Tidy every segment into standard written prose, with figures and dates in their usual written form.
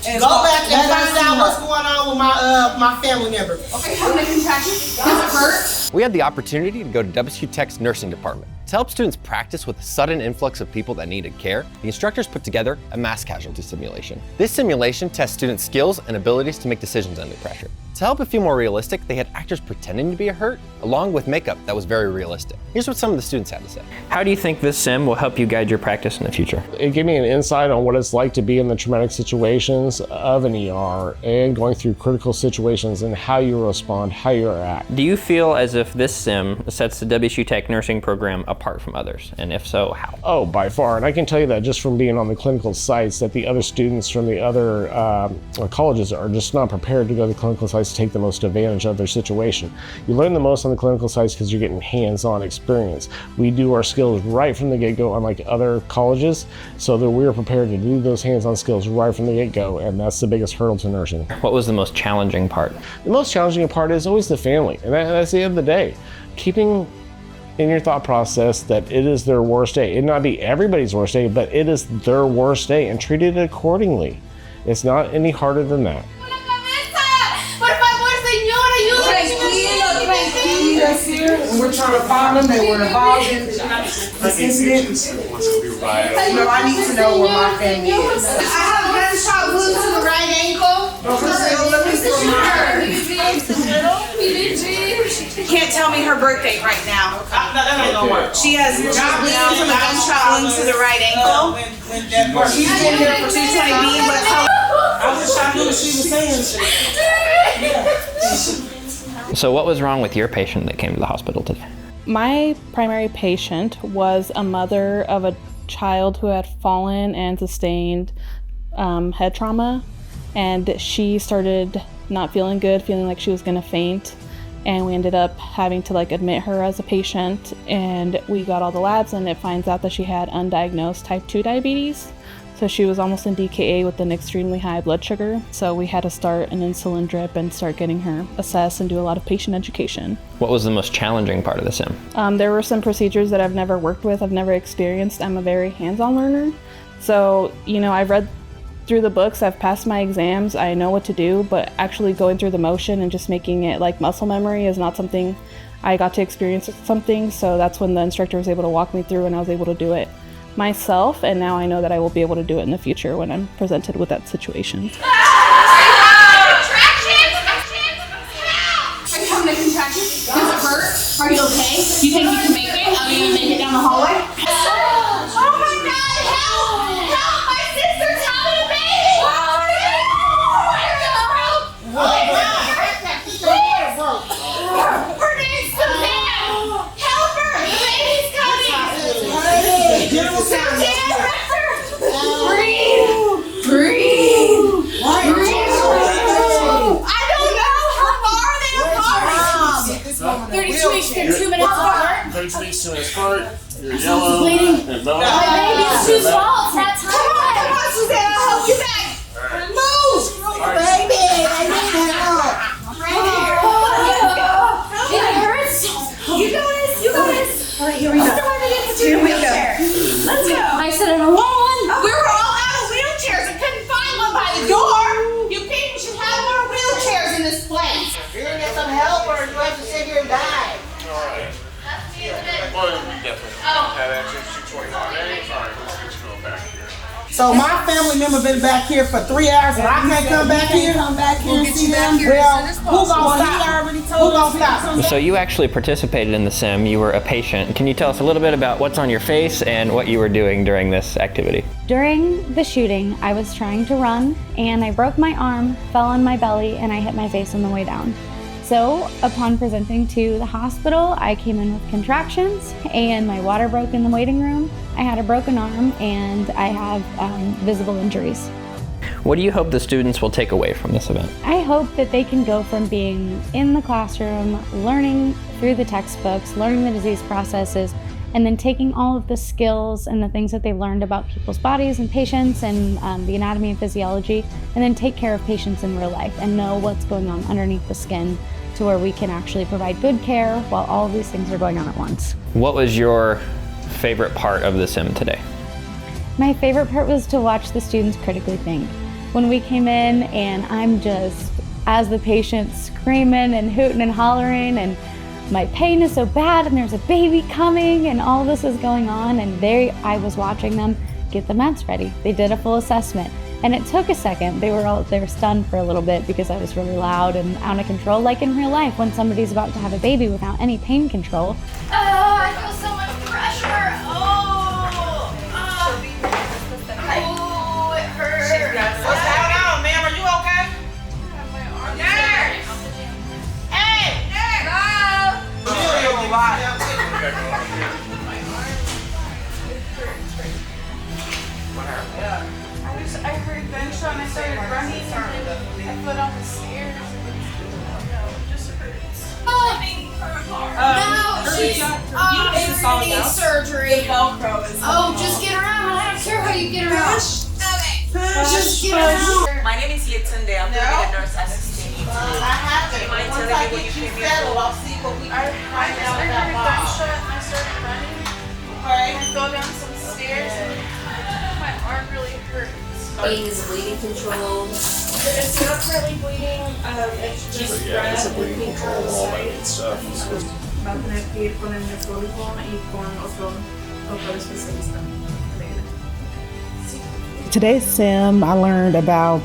and go back and find out what's going on with my family member. Okay, how many contractions? Does it hurt? We had the opportunity to go to WSU Tech's nursing department. To help students practice with a sudden influx of people that needed care, the instructors put together a mass casualty simulation. This simulation tests students' skills and abilities to make decisions under pressure. To help it feel more realistic, they had actors pretending to be hurt, along with makeup that was very realistic. Here's what some of the students had to say. How do you think this sim will help you guide your practice in the future? It gave me an insight on what it's like to be in the traumatic situations of an ER and going through critical situations and how you respond, how you react. Do you feel as if this sim sets the WSU Tech nursing program apart from others? And if so, how? Oh, by far. And I can tell you that just from being on the clinical sites, that the other students from the other colleges are just not prepared to go to the clinical sites to take the most advantage of their situation. You learn the most on the clinical sites because you're getting hands-on experience. We do our skills right from the get-go, unlike other colleges, so that we're prepared to do those hands-on skills right from the get-go, and that's the biggest hurdle to nursing. What was the most challenging part? The most challenging part is always the family, and that's the end of the day. Keeping in your thought process that it is their worst day. It not be everybody's worst day, but it is their worst day, and treat it accordingly. It's not any harder than that. We're trying to find them. They were involved in this incident. No, I need to know where my family is. I have a gunshot wound to the right ankle. Can't tell me her birthday right now. That ain't gonna work. She has bleeding from a gunshot wound to the right ankle. She's been here for 220B, but I wish I knew what she was saying. So what was wrong with your patient that came to the hospital today? My primary patient was a mother of a child who had fallen and sustained head trauma, and she started not feeling good, feeling like she was gonna faint, and we ended up having to admit her as a patient, and we got all the labs, and it finds out that she had undiagnosed type 2 diabetes. So she was almost in DKA with an extremely high blood sugar. So we had to start an insulin drip and start getting her assessed and do a lot of patient education. What was the most challenging part of the sim? There were some procedures that I've never worked with, I've never experienced. I'm a very hands-on learner. So, I've read through the books, I've passed my exams, I know what to do, but actually going through the motion and just making it like muscle memory is not something I got to experience something. So that's when the instructor was able to walk me through and I was able to do it myself, and now I know that I will be able to do it in the future when I'm presented with that situation. Are you having a contraction? Does it hurt? Are you okay? You think you can make it? Are you gonna make it down the hallway? Oh my God! Help! Help! My sister's having a baby! Her name's Savannah! Help her! The baby's coming! Breathe! I don't know! How far are they apart? 32 weeks, they're 2 minutes apart. 32 weeks, 2 minutes apart. You're yellow and bone. My baby's too small. It's not time. Come on, Suzanne. I'll help you back. Move! Baby, I need help. Right here. It hurts. You got this. You got this. All right, here we go. Here we go. Let's go. I said I don't want one. We were all out of wheelchairs. I couldn't find one by the door. You people should have more wheelchairs in this place. You're gonna get some help or you have to sit here and die. Alright. That's me, isn't it? Well, we definitely have access to 225A. Alright, let's get you going back here. So my family member been back here for 3 hours and I can't come back here? Come back here and see them? Well, who gonna stop? Who gonna stop? So you actually participated in the sim, you were a patient. Can you tell us a little bit about what's on your face and what you were doing during this activity? During the shooting, I was trying to run and I broke my arm, fell on my belly, and I hit my face on the way down. So upon presenting to the hospital, I came in with contractions and my water broke in the waiting room. I had a broken arm and I have visible injuries. What do you hope the students will take away from this event? I hope that they can go from being in the classroom, learning through the textbooks, learning the disease processes, and then taking all of the skills and the things that they've learned about people's bodies and patients and the anatomy and physiology, and then take care of patients in real life and know what's going on underneath the skin to where we can actually provide good care while all of these things are going on at once. What was your favorite part of the sim today? My favorite part was to watch the students critically think. when we came in, and I'm just, as the patient, screaming and hooting and hollering, and my pain is so bad, and there's a baby coming, and all this is going on, and I was watching them get the meds ready. They did a full assessment, and it took a second. They were stunned for a little bit because I was really loud and out of control, like in real life when somebody's about to have a baby without any pain control. Oh, I feel so much pressure. Oh, it hurts. What's going on, ma'am? Are you okay? Nurse! Hey! I heard gunshot and I started running and I fell down the stairs. It just hurts. No, she's needing surgery. Oh, just get her out. I don't care how you get her out. Okay. Just get her out. My name is Yetunde. I'm the nurse assistant. I have to. Once I get you settled, I'll see what we can find out I about heard mom. gunshot and I started running. Okay. I fell down some stairs and my arm really hurts. Is bleeding controlled? It's not currently bleeding. It's just It's a bleeding control and all that good stuff. Va a tener que ir con el nefrólogo y con otro especialista. Today's sim, I learned about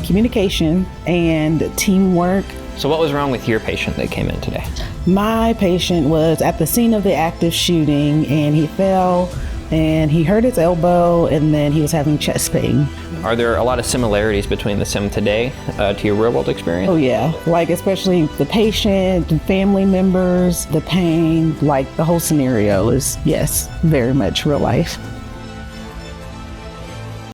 communication and teamwork. So what was wrong with your patient that came in today? My patient was at the scene of the active shooting, and he fell and he hurt his elbow, and then he was having chest pain. Are there a lot of similarities between the sim today to your real world experience? Oh yeah, like especially the patient, the family members, the pain, like the whole scenario is, yes, very much real life.